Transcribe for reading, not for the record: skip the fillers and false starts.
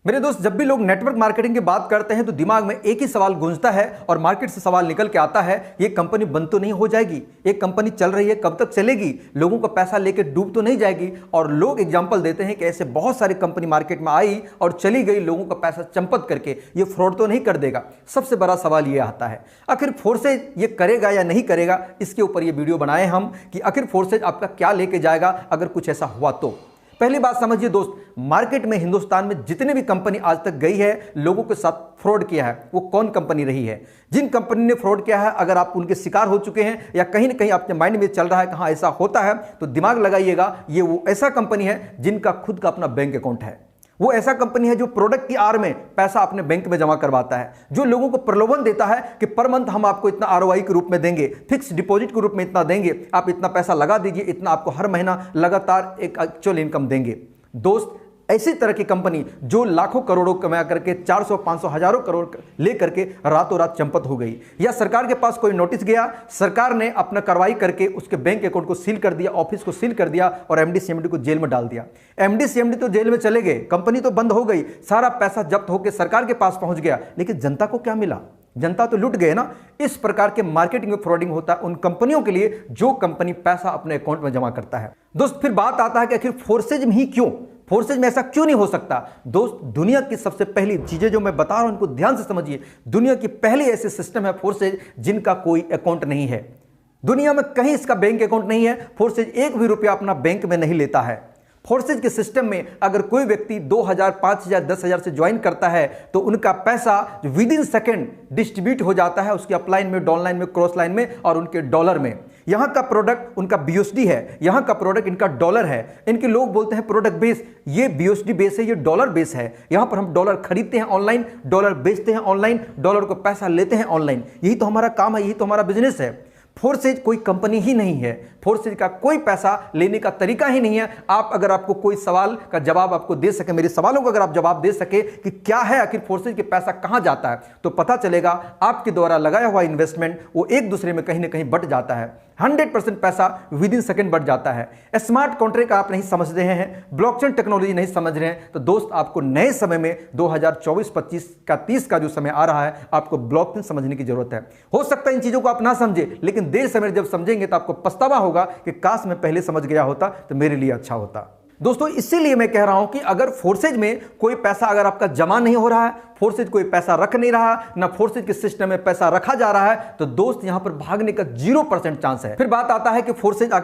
मेरे दोस्त, जब भी लोग नेटवर्क मार्केटिंग की बात करते हैं तो दिमाग में एक ही सवाल गूंजता है और मार्केट से सवाल निकल के आता है, ये कंपनी बंद तो नहीं हो जाएगी? एक कंपनी चल रही है, कब तक चलेगी? लोगों का पैसा लेके डूब तो नहीं जाएगी? और लोग एग्जांपल देते हैं कि ऐसे बहुत सारी कंपनी मार्केट में आई और चली गई, लोगों का पैसा चंपत करके, ये फ्रॉड तो नहीं कर देगा? सबसे बड़ा सवाल ये आता है, आखिर फोर्सेज ये करेगा या नहीं करेगा? इसके ऊपर ये वीडियो बनाए हम कि आखिर फोर्सेज आपका क्या लेके जाएगा अगर कुछ ऐसा हुआ तो। पहली बात समझिए दोस्त, मार्केट में हिंदुस्तान में जितने भी कंपनी आज तक गई है, लोगों के साथ फ्रॉड किया है, वो कौन कंपनी रही है? जिन कंपनी ने फ्रॉड किया है, अगर आप उनके शिकार हो चुके हैं या कहीं ना कहीं आपके माइंड में चल रहा है कहाँ ऐसा होता है, तो दिमाग लगाइएगा, ये वो ऐसा कंपनी है जिनका खुद का अपना बैंक अकाउंट है। वो ऐसा कंपनी है जो प्रोडक्ट की आड़ में पैसा अपने बैंक में जमा करवाता है, जो लोगों को प्रलोभन देता है कि पर मंथ हम आपको इतना आरओआई के रूप में देंगे, फिक्स डिपॉजिट के रूप में इतना देंगे, आप इतना पैसा लगा दीजिए, इतना आपको हर महीना लगातार एक एक्चुअल इनकम देंगे। दोस्त, ऐसी तरह की कंपनी जो लाखों करोड़ों कमा करके 400, 500, हजारों करोड़ लेकर के रातों रात चंपत हो गई, या सरकार के पास कोई नोटिस गया, सरकार ने अपना कार्रवाई करके उसके बैंक अकाउंट को सील कर दिया, ऑफिस को सील कर दिया और एमडी सीएमडी को जेल में डाल दिया। एमडी सीएमडी तो जेल में चले गए, कंपनी तो बंद हो गई, सारा पैसा जब्त होकर सरकार के पास पहुंच गया, लेकिन जनता को क्या मिला? जनता तो लुट गए ना। इस प्रकार के मार्केटिंग में फ्रॉडिंग होता है उन कंपनियों के लिए जो कंपनी पैसा अपने अकाउंट में जमा करता है। दोस्त, फिर बात आता है कि आखिर फोर्सेज में ही क्यों? फोर्सेज में ऐसा क्यों नहीं हो सकता? दोस्त, दुनिया की सबसे पहली चीजें जो मैं बता रहा हूं इनको ध्यान से समझिए। दुनिया की पहली ऐसी सिस्टम है फोर्सेज जिनका कोई अकाउंट नहीं है। दुनिया में कहीं इसका बैंक अकाउंट नहीं है। फोर्सेज एक भी रुपया अपना बैंक में नहीं लेता है। फोर्सेज के सिस्टम में अगर कोई व्यक्ति 2000, 5000, 10,000 से ज्वाइन करता है तो उनका पैसा विद इन सेकेंड डिस्ट्रीब्यूट हो जाता है उसके अपलाइन में, डाउनलाइन में, क्रॉस लाइन में और उनके डॉलर में। यहां का प्रोडक्ट उनका बीयूएसडी है, यहां का प्रोडक्ट इनका डॉलर है। इनके लोग बोलते हैं प्रोडक्ट बेस, ये बीयूएसडी बेस है, ये डॉलर बेस है। यहां पर हम डॉलर खरीदते हैं ऑनलाइन, डॉलर बेचते हैं ऑनलाइन, डॉलर को पैसा लेते हैं ऑनलाइन। यही तो हमारा काम है, यही तो हमारा बिजनेस है। फोर्सेज कोई कंपनी ही नहीं है। फोर्सेज का कोई पैसा लेने का तरीका ही नहीं है। आप अगर आपको कोई सवाल का जवाब आपको दे सके, मेरे सवालों का अगर आप जवाब दे सके कि क्या है आखिर फोर्सेज के पैसा कहां जाता है, तो पता चलेगा आपके द्वारा लगाया हुआ इन्वेस्टमेंट वो एक दूसरे में कहीं ना कहीं बट जाता है। 100% पैसा विद इन सेकेंड बढ़ जाता है। स्मार्ट कॉन्ट्रैक्ट आप नहीं समझ रहे हैं, ब्लॉकचेन टेक्नोलॉजी नहीं समझ रहे हैं, तो दोस्त आपको नए समय में 2024-25 का 30 का जो समय आ रहा है, आपको ब्लॉकचेन समझने की जरूरत है। हो सकता है इन चीजों को आप ना समझे, लेकिन देर समय जब समझेंगे तो आपको पछतावा होगा कि काश मैं पहले समझ गया होता तो मेरे लिए अच्छा होता। दोस्तों, इसीलिए मैं कह रहा हूं कि अगर फोर्सेज में कोई पैसा अगर आपका जमा नहीं हो रहा है, फोर्सेज कोई पैसा रख नहीं रहा, ना फोर्सेज के सिस्टम में पैसा रखा जा रहा है, तो दोस्त यहां पर भागने का 0% चांस है। फिर बात आता है कि फोर्सेज अगर